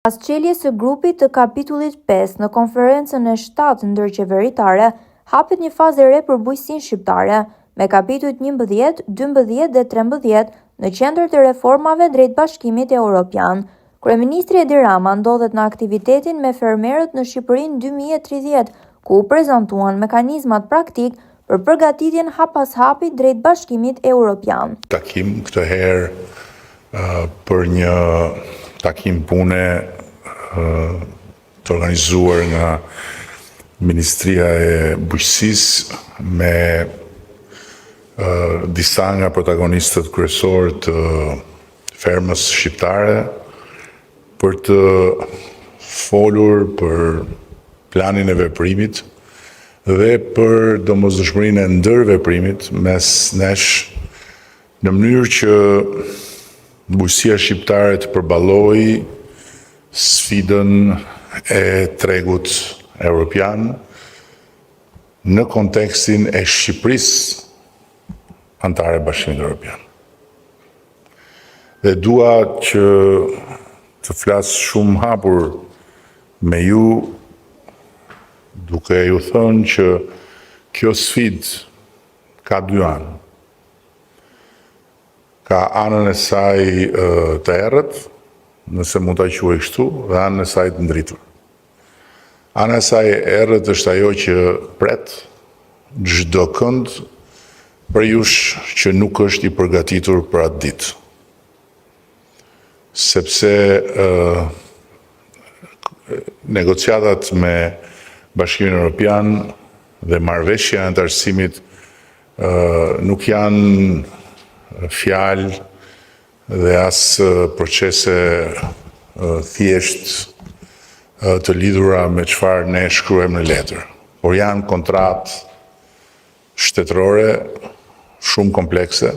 Pas çeljes së grupit të kapitullit 5 në konferencën e 7 ndërqeveritare, hapet një fazë e re për bujqësinë shqiptare, me kapitujt 11, 12 dhe 13 në qendër të reformave drejt Bashkimit Evropian. Kryeministri Edi Rama ndodhet në aktivitetin me fermerët në Shqipërinë 2030, ku u prezantuan mekanizmat praktik për përgatitjen hap pas hapi drejt Bashkimit Evropian. Takim këtë herë për një takim pune të organizuar nga Ministria e Bujqësisë me disa nga protagonistët kryesorë të fermës shqiptare për të folur për planin e veprimit dhe për domosdoshmërinë e ndërveprimit mes nesh në mënyrë që bujqësia shqiptare të përballojë sfidën e tregut evropian në kontekstin e Shqipërisë antare Bashkimit Evropian. Dhe dua që të flas shumë hapur me ju, duke ju thënë që kjo sfidë ka dy anë. Ka anën e saj të errët, nëse mund ta quaj kështu, dhe anën e saj të ndritur. Ana e saj e errët është ajo që pret çdo kënd për jush që nuk është i përgatitur për atë ditë. Sepse negociatat me Bashkimin Evropian dhe marrëveshja e antarësimit nuk janë fjalë dhe as procese thjesht të lidhura me çfarë ne shkruajmë në letër, por janë kontratë shtetërore shumë komplekse,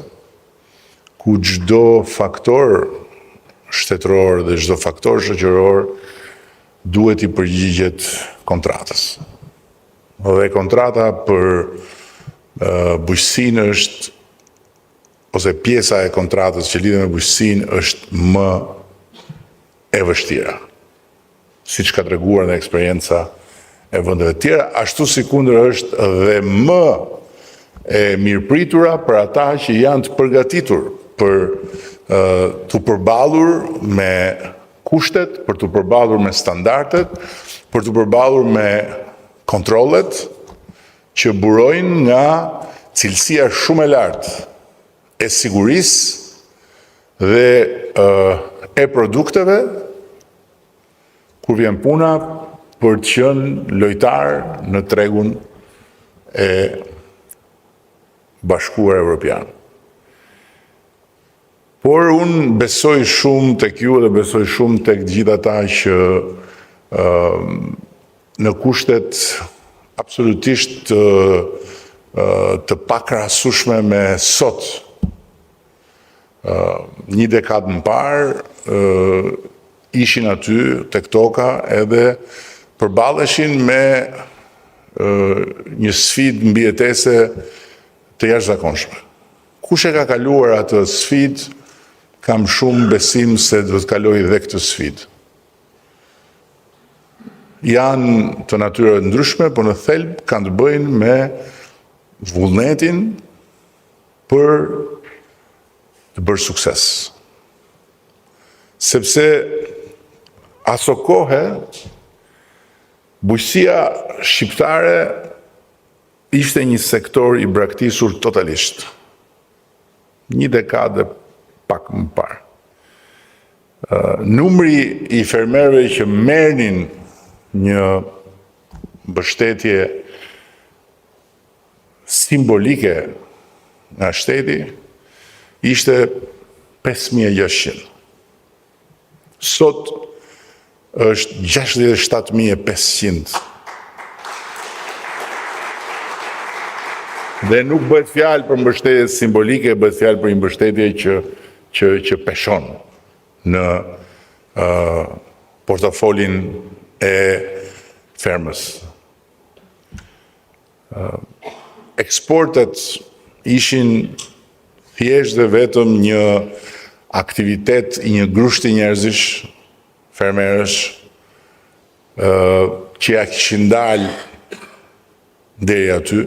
ku çdo faktor shtetëror dhe çdo faktor shoqëror duhet i përgjigjet kontratës. Dhe kontrata për bujqësinë është, ose pjesa e kontratës që lidhet me bujqësinë është më e vështira, siç ka treguar në eksperienca e vendeve të tjera, ashtu sikundër është dhe më e mirëpritura për ata që janë të përgatitur për të përballur me kushtet, për të përballur me standardet, për të përballur me kontrollet që burojnë nga cilësia shumë e lartë e sigurisë dhe e produkteve kur vjen puna për të qenë lojtar në tregun e Bashkuar Evropian. Por unë besoj shumë tek ju dhe besoj shumë tek gjithë ata që në kushtet absolutisht të pakrahasueshme me sot, një dekadë më parë, ishin aty tek toka edhe përballeshin me një sfidë mbijetese të jashtëzakonshme. Kush e ka kaluar atë sfidë, kam shumë besim se do të kalojë edhe këtë sfidë. Janë të natyrë ndryshme, por në thelb kanë të bëjnë me vullnetin për të bërë sukses. Sepse aso kohë bujqësia shqiptare ishte një sektor i braktisur totalisht. Një dekadë pak më parë. Numri i fermerëve që merrnin një mbështetje simbolike nga shteti ishte 5.600. Sot është 67.500. Dhe nuk bëhet fjalë për mbështetje simbolike, bëhet fjalë për një mbështetje që peshon në portafolin e fermës. Eksportet ishin thjesht dhe vetëm një aktivitet i një grushti njerëzish, fermerësh që ja kishin dalë deri aty,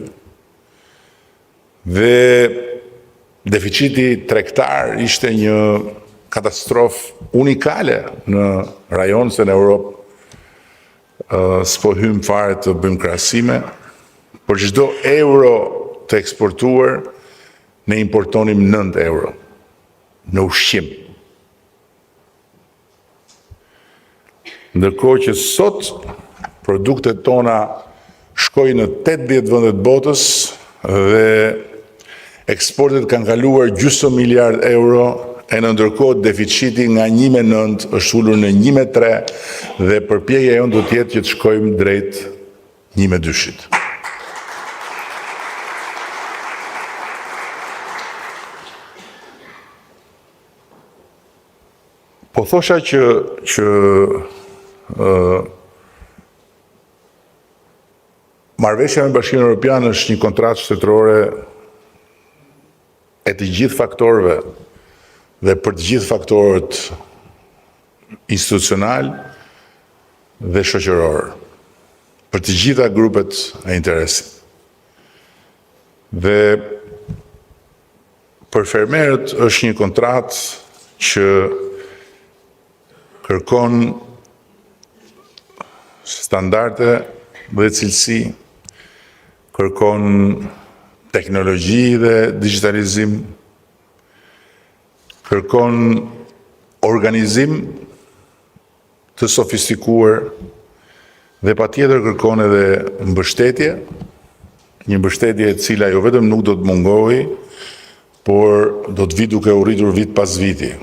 dhe deficiti tregtar ishte një katastrofë unikale në rajon, se në Europë s'po hym fare të bëjmë krahasime. Për çdo euro të eksportuar, ne importonim 9 euro në ushqim. Ndërkohë që sot produktet tona shkojnë në 18 vendet botës dhe eksportet kanë kaluar gjysmë miliard euro, e në ndërkohë deficiti nga 1,9 është ulur në 1,3 dhe përpjekja jonë do të jetë që të shkojmë drejt 1,2-shit. Po thosha që marrëveshja me Bashkimin Evropian është një kontratë shtetërore e të gjithë faktorëve dhe për të gjithë faktorët institucional dhe shoqëror, për të gjitha grupet e interesit. Dhe për fermerët është një kontratë që kërkon standarde dhe cilësi, kërkon teknologji dhe digitalizim, kërkon organizim të sofistikuar dhe patjetër kërkon edhe mbështetje, një mbështetje e cila jo vetëm nuk do të mungohi, por do të vi duke u rritur vit pas viti.